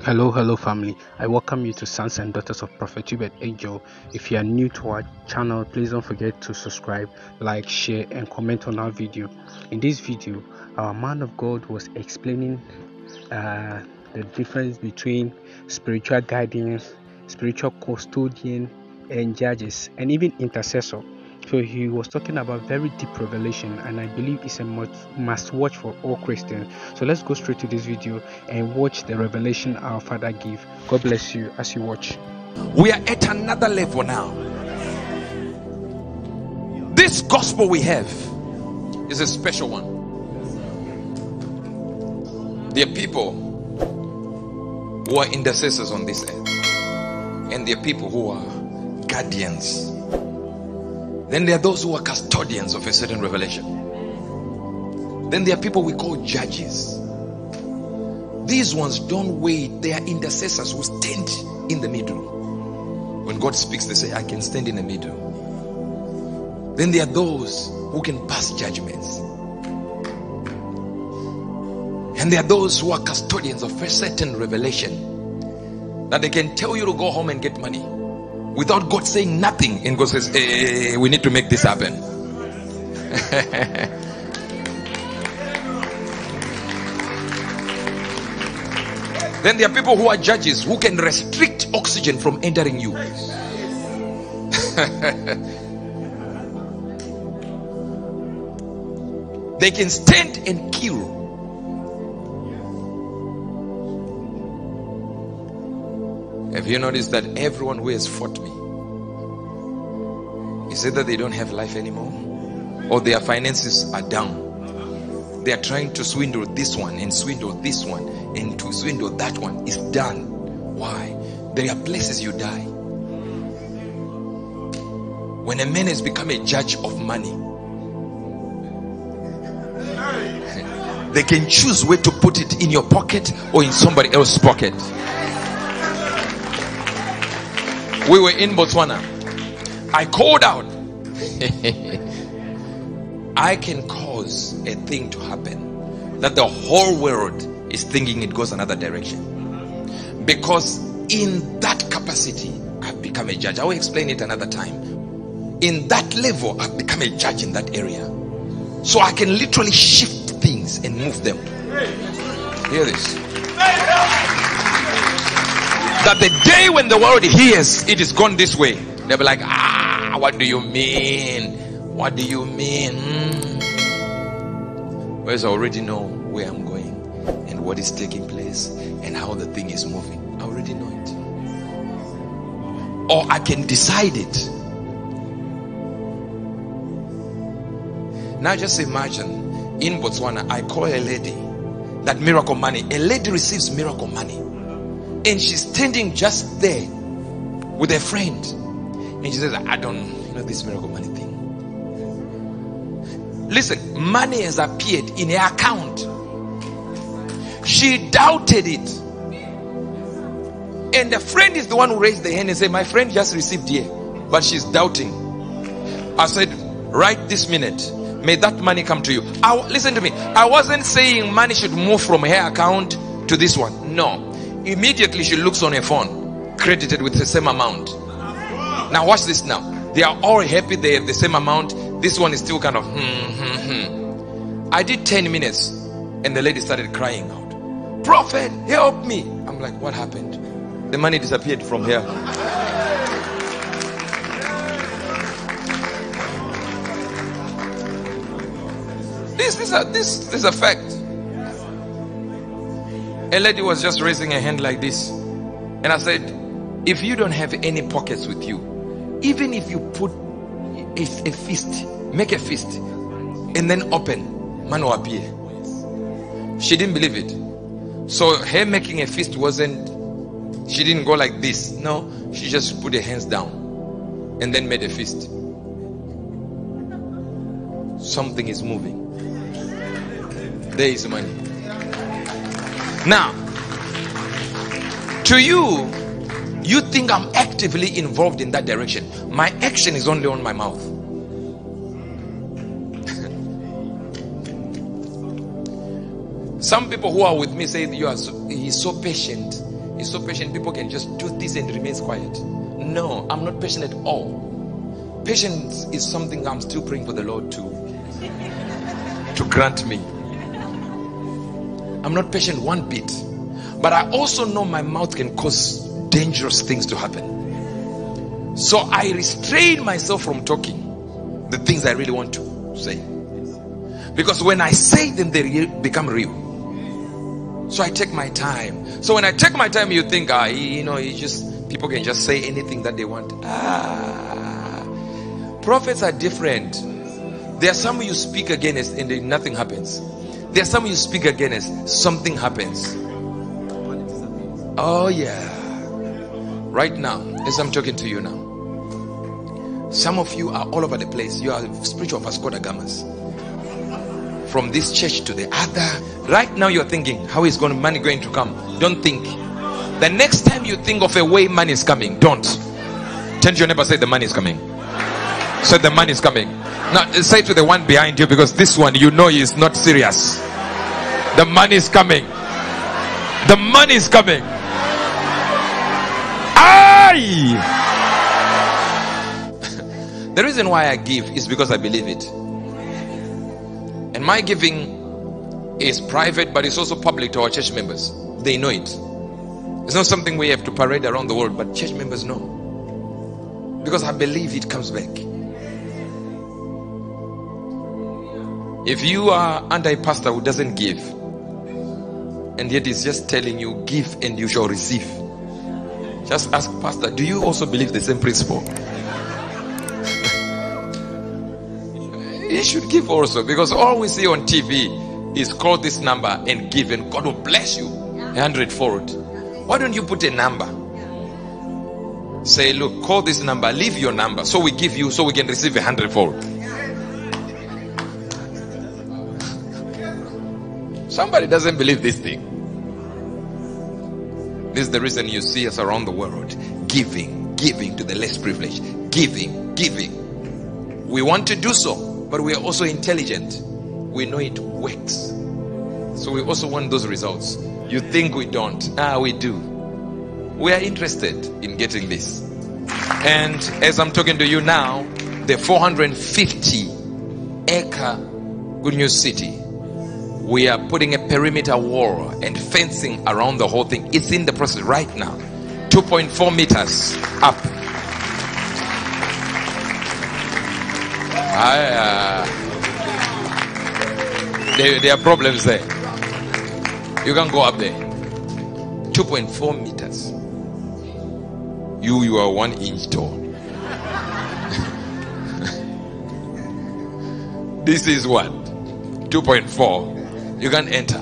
Hello, family. I welcome you to Sons and Daughters of Prophet Hubert Angel. If you are new to our channel, please don't forget to subscribe, like, share, and comment on our video. In this video, our man of God was explaining the difference between spiritual guardians, spiritual custodian, and judges, and even intercessor. So he was talking about very deep revelation, and I believe it's a must watch for all Christians. So let's go straight to this video and watch the revelation our Father gave. God bless you as you watch. We are at another level now. This gospel we have is a special one. There are people who are intercessors on this earth, and there are people who are guardians. Then there are those who are custodians of a certain revelation. Then there are people we call judges. These ones don't wait. They are intercessors who stand in the middle. When God speaks, they say, I can stand in the middle. Then there are those who can pass judgments. And there are those who are custodians of a certain revelation, that they can tell you to go home and get money without God saying nothing, and God says, hey, we need to make this happen. Then there are people who are judges who can restrict oxygen from entering you. They can stand and kill. Have you noticed that everyone who has fought me is either they don't have life anymore, or their finances are down. They are trying to swindle this one and swindle this one and to swindle that one. Is done. Why? There are places you die. When a man has become a judge of money, they can choose where to put it, in your pocket or in somebody else's pocket. We were in Botswana. I called out. I can cause a thing to happen that the whole world is thinking it goes another direction, because in that capacity I've become a judge. I will explain it another time. In that level I've become a judge in that area, so I can literally shift things and move them. Hear this. That the day when the world hears it is gone this way, they'll be like, what do you mean? What do you mean? Whereas I already know where I'm going and what is taking place and how the thing is moving. I already know it. Or I can decide it. Now just imagine, in Botswana, I call a lady that miracle money. A lady receives miracle money, and she's standing just there with a friend, and she says, I don't know this miracle money thing. Listen, money has appeared in her account. She doubted it, and the friend is the one who raised the hand and said, my friend just received here, but she's doubting. I said, right this minute, may that money come to you. Listen to me, I wasn't saying money should move from her account to this one. No. Immediately she looks on her phone, credited with the same amount. Now watch this now. They are all happy they have the same amount. This one is still kind of I did 10 minutes and the lady started crying out, Prophet, help me. I'm like, what happened? The money disappeared from here. This is a fact. A lady was just raising her hand like this, and I said, if you don't have any pockets with you, even if you put a fist, make a fist and then open, man will appear. She didn't believe it. So her making a fist she didn't go like this. No, she just put her hands down and then made a fist. Something is moving. There is money. Now, to you think I'm actively involved in that direction. My action is only on my mouth. Some people who are with me say he's so patient is so patient, people can just do this and remains quiet. No, I'm not patient at all. Patience is something I'm still praying for the Lord to grant me. I'm not patient one bit. But I also know my mouth can cause dangerous things to happen. So I restrain myself from talking the things I really want to say. Because when I say them, they become real. So I take my time. So when I take my time, you think, people can just say anything that they want. Prophets are different. There are some you speak against and then nothing happens. There are some you speak against, something happens. Oh yeah. Right now, as I'm talking to you now, some of you are all over the place. You are spiritual Vasco da Gamas. From this church to the other. Right now you're thinking, how is money going to come? Don't think. The next time you think of a way money is coming, don't. Turn to your neighbor, say the money is coming. Say the money is coming. Now say to the one behind you, because this one you know is not serious. The money is coming. The money is coming. Aye! The reason why I give is because I believe it. And my giving is private, but it's also public to our church members. They know it. It's not something we have to parade around the world, but church members know. Because I believe it comes back. If you are under a pastor who doesn't give, and yet he's just telling you, give and you shall receive, just ask pastor, do you also believe the same principle? He should give also, because all we see on TV is call this number and give, and God will bless you 100-fold. Why don't you put a number? Say, look, call this number, leave your number, so we give you, so we can receive 100-fold. Somebody doesn't believe this thing. This is the reason you see us around the world giving to the less privileged, giving. We want to do so, but we are also intelligent. We know it works, so we also want those results. You think we don't? We do. We are interested in getting this. And as I'm talking to you now, the 450-acre Good News City, we are putting a perimeter wall and fencing around the whole thing. It's in the process right now. 2.4 meters up. There are problems there. You can go up there. 2.4 meters. You are 1 inch tall. This is what? 2.4. You can enter.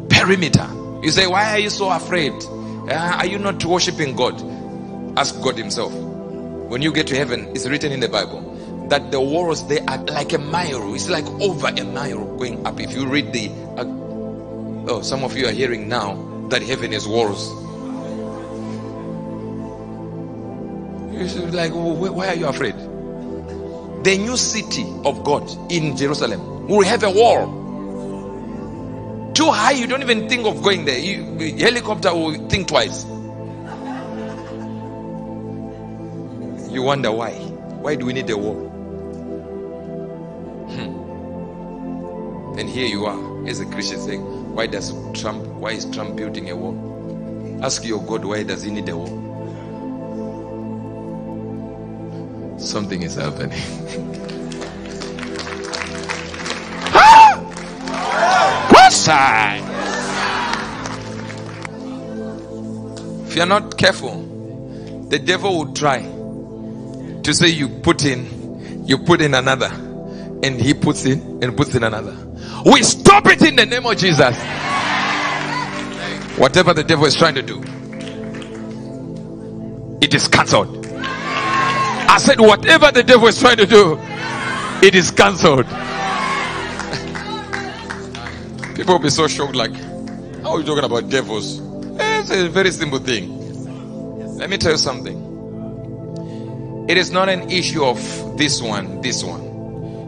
Perimeter. You say, why are you so afraid? Are you not worshiping God? Ask God himself. When you get to heaven, it's written in the Bible that the walls, they are like a mile. It's like over a mile going up. If you read the some of you are hearing now that heaven is walls. You should be like, why are you afraid? The new city of God in Jerusalem will have a wall. Too high, you don't even think of going there. Helicopter will think twice. You wonder why. Why do we need a wall? And here you are as a Christian saying, why is Trump building a wall? Ask your God, why does he need a wall? Something is happening. If you're not careful, the devil will try to say you put in another, and he puts in another. We stop it in the name of Jesus. Whatever the devil is trying to do, it is cancelled. I said whatever the devil is trying to do, it is cancelled. People will be so shocked, like, how are you talking about devils? It's a very simple thing. Let me tell you something. It is not an issue of this one.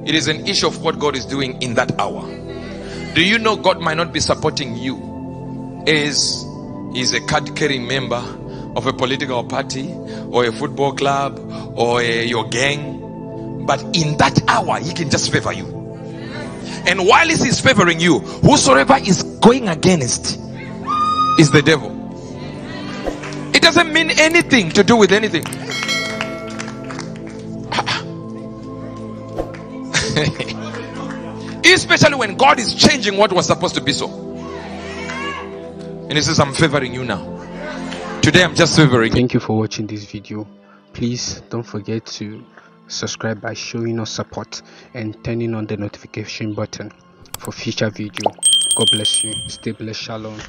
It is an issue of what God is doing in that hour. Do you know God might not be supporting you as He's a card-carrying member of a political party or a football club or your gang. But in that hour, he can just favor you. And while he's favoring you, whosoever is going against is the devil. It doesn't mean anything to do with anything. Especially when God is changing what was supposed to be so. And he says, I'm favoring you now. Today I'm just favoring. Thank you for watching this video. Please don't forget to subscribe by showing us support and turning on the notification button for future video. God bless you. Stay blessed. Shalom.